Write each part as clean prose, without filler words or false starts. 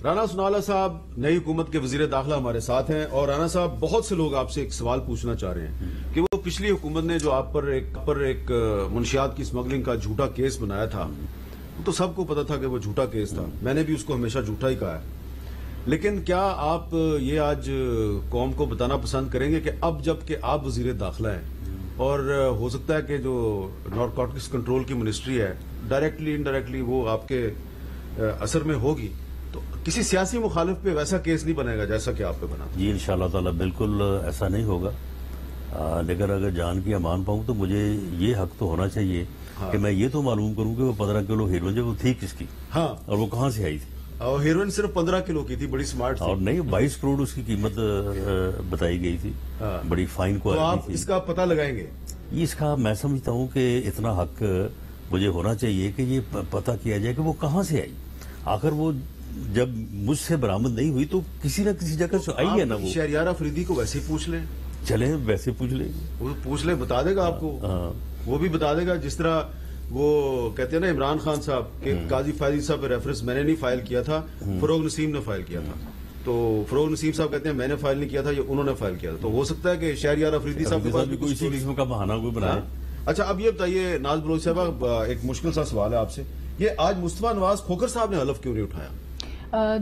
رانا ثناءاللہ صاحب نئی حکومت کے وزیر داخلہ ہمارے ساتھ ہیں، اور رانا صاحب بہت سے لوگ آپ سے ایک سوال پوچھنا چاہ رہے ہیں کہ وہ پچھلی حکومت نے جو آپ پر ایک منشیات کی اسمگلنگ کا جھوٹا کیس بنایا تھا، وہ تو سب کو پتا تھا کہ وہ جھوٹا کیس تھا، میں نے بھی اس کو ہمیشہ جھوٹا ہی کہا ہے، لیکن کیا آپ یہ آج قوم کو بتانا پسند کریں گے کہ اب جب کہ آپ وزیر داخلہ ہیں اور ہو سکتا ہے کہ جو نارکوٹکس کنٹرول کی منسٹری ہے ڈائریکٹلی انڈائریکٹلی وہ آپ کے اثر میں ہوگی، تو کسی سیاسی مخالف پہ ویسا کیس نہیں بنے گا جیسا کہ آپ پہ بنا؟ جی انشاءاللہ تعالی بالکل ایسا نہیں ہوگا، لیکن اگر جان کی امان پاؤں تو مجھے یہ حق تو ہونا چاہیے کہ میں یہ تو معلوم کروں کہ وہ 15 کلو ہیروئن جو وہ تھی کس کی، ہاں، اور وہ کہاں سے آئی تھی۔ اور ہیروئن صرف 15 کلو کی تھی، بڑی سمارٹ تھی، اور نہیں 22 کروڑ اس کی قیمت بتائی گئی تھی، بڑی فائن تو کوالٹی آپ تھی۔ اس کا پتہ لگائیں گے؟ اس کا میں سمجھتا ہوں کہ اتنا حق مجھے ہونا چاہیے کہ یہ پتہ کیا جائے کہ وہ کہاں سے آئی، آخر وہ جب مجھ سے برآمد نہیں ہوئی تو کسی نہ کسی جگہ سے آئی ہے نا۔ وہ شہریار افریدی کو ویسے ہی پوچھ لیں، چلے ویسے پوچھ لیں، وہ پوچھ لیں، بتا دے گا آپ کو، وہ بھی بتا دے گا، جس طرح وہ کہتے ہیں نا عمران خان صاحب کہ قاضی فائزی صاحب پہ ریفرنس میں نے نہیں فائل کیا تھا، فروغ نسیم نے فائل کیا تھا، تو فروغ نسیم صاحب کہتے ہیں میں نے فائل نہیں کیا تھا، یہ انہوں نے فائل کیا تھا، تو ہو سکتا ہے کہ شہریار افریدی صاحب کے پاس بھی کوئی اسی قسم کا بہانہ کوئی بنائے۔ اچھا اب یہ بتائیے ناز بلوچ صاحب، ایک مشکل سا سوال ہے آپ سے، یہ آج مصطفیٰ نواز کھوکھر صاحب نے حلف کیوں نہیں اٹھایا؟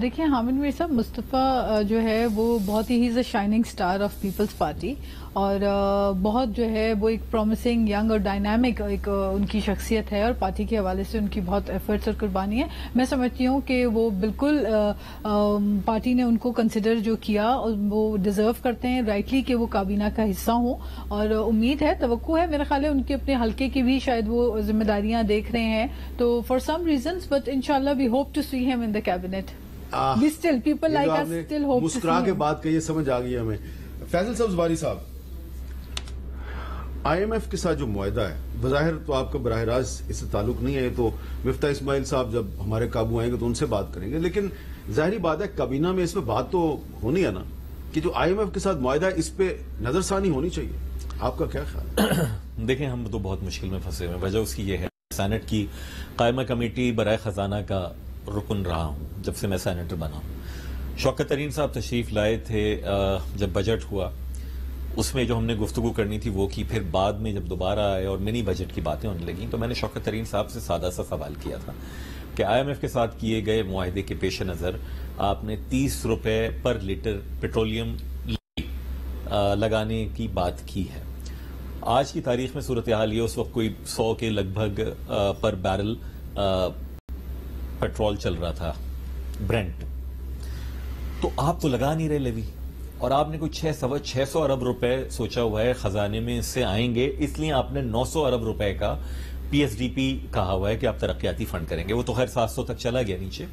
دیکھیں حامد میر صاحب، مصطفیٰ جو ہے وہ بہت ہی is a shining star of Peoples Party, اور بہت جو ہے وہ ایک پرومسنگ ینگ اور ڈائنامک ایک ان کی شخصیت ہے، اور پارٹی کے حوالے سے ان کی بہت ایفرٹس اور قربانی ہے۔ میں سمجھتی ہوں کہ وہ بالکل پارٹی نے ان کو کنسیڈر جو کیا اور وہ ڈیزرو کرتے ہیں رائٹلی کہ وہ کابینہ کا حصہ ہوں، اور امید ہے، توقع ہے، میرا خیال ہے ان کے اپنے حلقے کی بھی شاید وہ ذمہ داریاں دیکھ رہے ہیں، تو فار سم ریزنز بٹ انشاءاللہ وی ہوپ ٹو سی ہم ان دا کیبنٹ۔ مسکرا کے بات کہیے، سمجھ آ گئی ہمیں۔ فیصل صاحب زباری صاحب، آئی ایم ایف کے ساتھ جو معاہدہ ہے، بظاہر تو آپ کا براہ راست اس سے تعلق نہیں ہے، تو مفتاح اسماعیل صاحب جب ہمارے قابو آئیں گے تو ان سے بات کریں گے، لیکن ظاہری بات ہے کابینہ میں اس پہ بات تو ہونی ہے نا کہ جو آئی ایم ایف کے ساتھ معاہدہ ہے اس پہ نظر ثانی ہونی چاہیے، آپ کا کیا خیال ہے؟ دیکھیں ہم تو بہت مشکل میں پھنسے ہوئے، وجہ اس کی یہ ہے سینٹ کی قائمہ کمیٹی برائے خزانہ کا رکن رہا ہوں جب سے میں سینیٹر بنا ہوں۔ شوکت ترین صاحب تشریف لائے تھے جب بجٹ ہوا، اس میں جو ہم نے گفتگو کرنی تھی وہ کی، پھر بعد میں جب دوبارہ آئے اور منی بجٹ کی باتیں ہونے لگیں تو میں نے شوکت ترین صاحب سے سادہ سا سوال کیا تھا کہ آئی ایم ایف کے ساتھ کیے گئے معاہدے کے پیش نظر آپ نے 30 روپے پر لیٹر پیٹرولیم لگانے کی بات کی ہے، آج کی تاریخ میں صورتحال یہ، اس وقت کوئی 100 کے لگ بھگ پر بیرل پیٹرول چل رہا تھا برینٹ، تو آپ تو لگا نہیں رہے لیوی، اور آپ نے کوئی 600 ارب روپے سوچا ہوا ہے خزانے میں اس سے آئیں گے، اس لیے آپ نے 900 ارب روپے کا پی ایس ڈی پی کہا ہوا ہے کہ آپ ترقیاتی فنڈ کریں گے، وہ تو خیر 700 تک چلا گیا نیچے۔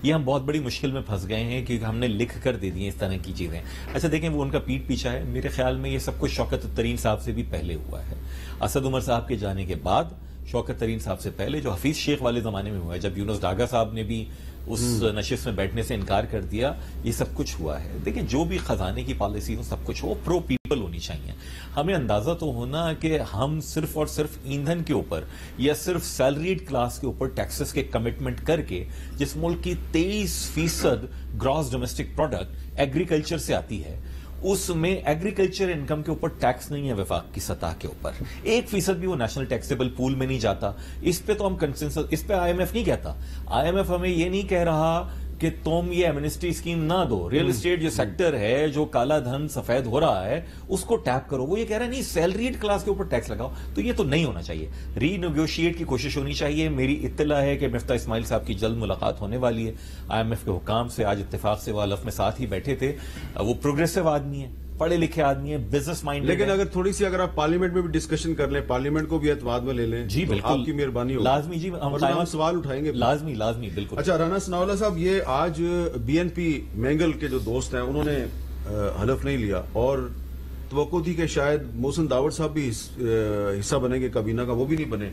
یہ ہم بہت بڑی مشکل میں پھنس گئے ہیں کیونکہ ہم نے لکھ کر دے دی اس طرح کی چیزیں۔ اچھا دیکھیں وہ ان کا پیٹ پیچھا ہے، میرے خیال میں یہ سب کچھ شوکت ترین صاحب سے بھی پہلے ہوا ہے، اسد عمر صاحب کے جانے کے بعد شوکت ترین صاحب سے پہلے جو حفیظ شیخ والے زمانے میں ہوا ہے، جب یونس ڈاگا صاحب نے بھی اس نشست میں بیٹھنے سے انکار کر دیا، یہ سب کچھ ہوا ہے۔ دیکھیں جو بھی خزانے کی پالیسی ہو سب کچھ ہو پرو پیپل ہونی چاہیے، ہمیں اندازہ تو ہونا کہ ہم صرف اور صرف ایندھن کے اوپر یا صرف سیلریڈ کلاس کے اوپر ٹیکسز کے کمٹمنٹ کر کے، جس ملک کی 23% گراس ڈومیسٹک پروڈکٹ ایگریکلچر سے آتی ہے، اس میں ایگریکلچر انکم کے اوپر ٹیکس نہیں ہے وفاق کی سطح کے اوپر، 1% بھی وہ نیشنل ٹیکسیبل پول میں نہیں جاتا۔ اس پہ تو ہم کنسنسس، اس پہ آئی ایم ایف نہیں کہتا، آئی ایم ایف ہمیں یہ نہیں کہہ رہا کہ تم یہ ایمنسٹی اسکیم نہ دو، ریل اسٹیٹ جو سیکٹر ہے جو کالا دھن سفید ہو رہا ہے اس کو ٹیپ کرو، وہ یہ کہہ رہا ہے نہیں سیلریڈ کلاس کے اوپر ٹیکس لگاؤ، تو یہ تو نہیں ہونا چاہیے، ری نیگوشیٹ کی کوشش ہونی چاہیے۔ میری اطلاع ہے کہ مفتاح اسماعیل صاحب کی جلد ملاقات ہونے والی ہے آئی ایم ایف کے حکام سے، آج اتفاق سے وہ حلف میں ساتھ ہی بیٹھے تھے، وہ پروگریسو آدمی ہے، پڑھے لکھے آدمی ہے، بزنس مائنڈ، لیکن اگر تھوڑی سی اگر آپ پارلیمنٹ میں بھی ڈسکشن کر لیں، پارلیمنٹ کو بھی اعتماد میں لے لیں، جی بالکل آپ کی مہربانی ہوگی، لازمی، جی ہم سوال اٹھائیں گے، لازمی بالکل۔ اچھا رانا ثناءاللہ صاحب، یہ آج بی این پی مینگل کے جو دوست ہیں انہوں نے حلف نہیں لیا، اور توقع تھی کہ شاید محسن داوڑ صاحب بھی حصہ بنیں گے کابینہ کا، وہ بھی نہیں بنے،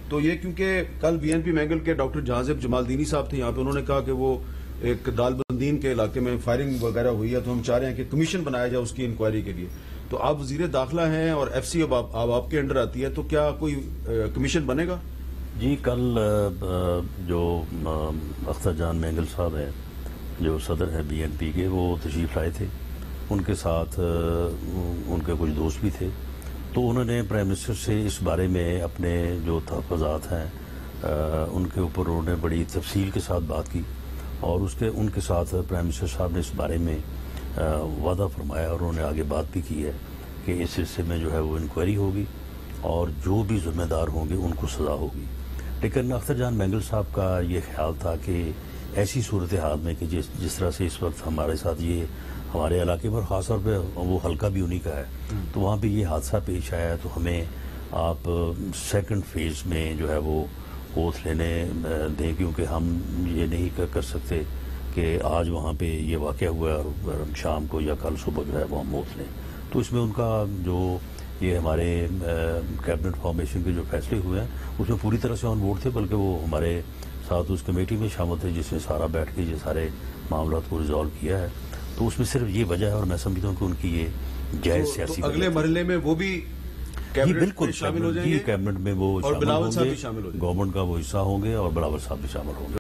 تو یہ کیونکہ کل بی این پی مینگل کے ڈاکٹر جہازب جمال دینی صاحب تھے یہاں پہ، انہوں نے کہا کہ وہ ایک دال بندین کے علاقے میں فائرنگ وغیرہ ہوئی ہے، تو ہم چاہ رہے ہیں کہ کمیشن بنایا جائے اس کی انکوائری کے لیے، تو آپ وزیر داخلہ ہیں اور ایف سی اب آپ کے انڈر آتی ہے، تو کیا کوئی کمیشن بنے گا؟ جی کل جو اختر جان مینگل صاحب ہیں جو صدر ہیں BNP کے، وہ تشریف لائے تھے. ان کے ساتھ ان کے کچھ دوست بھی تھے. تو انہوں نے پرائم منسٹر سے اس بارے میں اپنے جو تحفظات ہیں ان کے اوپر انہوں نے بڑی تفصیل کے ساتھ بات کی، اور ان کے ساتھ پرائم منسٹر صاحب نے اس بارے میں وعدہ فرمایا، اور انہوں نے آگے بات بھی کی ہے کہ اس سلسلے میں جو ہے وہ انکوائری ہوگی اور جو بھی ذمہ دار ہوں گے ان کو سزا ہوگی. لیکن اختر جان مینگل صاحب کا یہ خیال تھا کہ ایسی صورتحال میں کہ جس طرح سے اس وقت ہمارے ساتھ یہ ہمارے علاقے پر خاص طور پہ وہ حلقہ بھی انہی کا ہے، تو وہاں پہ یہ حادثہ پیش آیا، تو ہمیں آپ سیکنڈ فیز میں جو ہے وہ اوتھ لینے دیں، کیونکہ ہم یہ نہیں کر سکتے کہ آج وہاں پہ یہ واقعہ ہوا ہے اور شام کو یا کل صبح جو ہے وہ ہم اوتھ لیں. تو اس میں ان کا جو یہ ہمارے کیبنٹ فارمیشن کے جو فیصلے ہوئے ہیں اس میں پوری طرح سے آن بورڈ تھے، بلکہ وہ ہمارے ساتھ اس کمیٹی میں شامل تھے جس نے سارا بیٹھ کے یہ سارے معاملات کو ریزالو کیا ہے. تو اس میں صرف یہ وجہ ہے، اور میں سمجھتا ہوں کہ ان کی یہ جائز سیاسی اگلے مرحلے میں وہ بھی بالکل شامل ہو جائیں گے، کیبنٹ میں وہ اور بلاول صاحب بھی شامل ہو جائیں گے، گورنمنٹ کا وہ حصہ ہوں گے اور بلاول صاحب بھی شامل ہوں گے.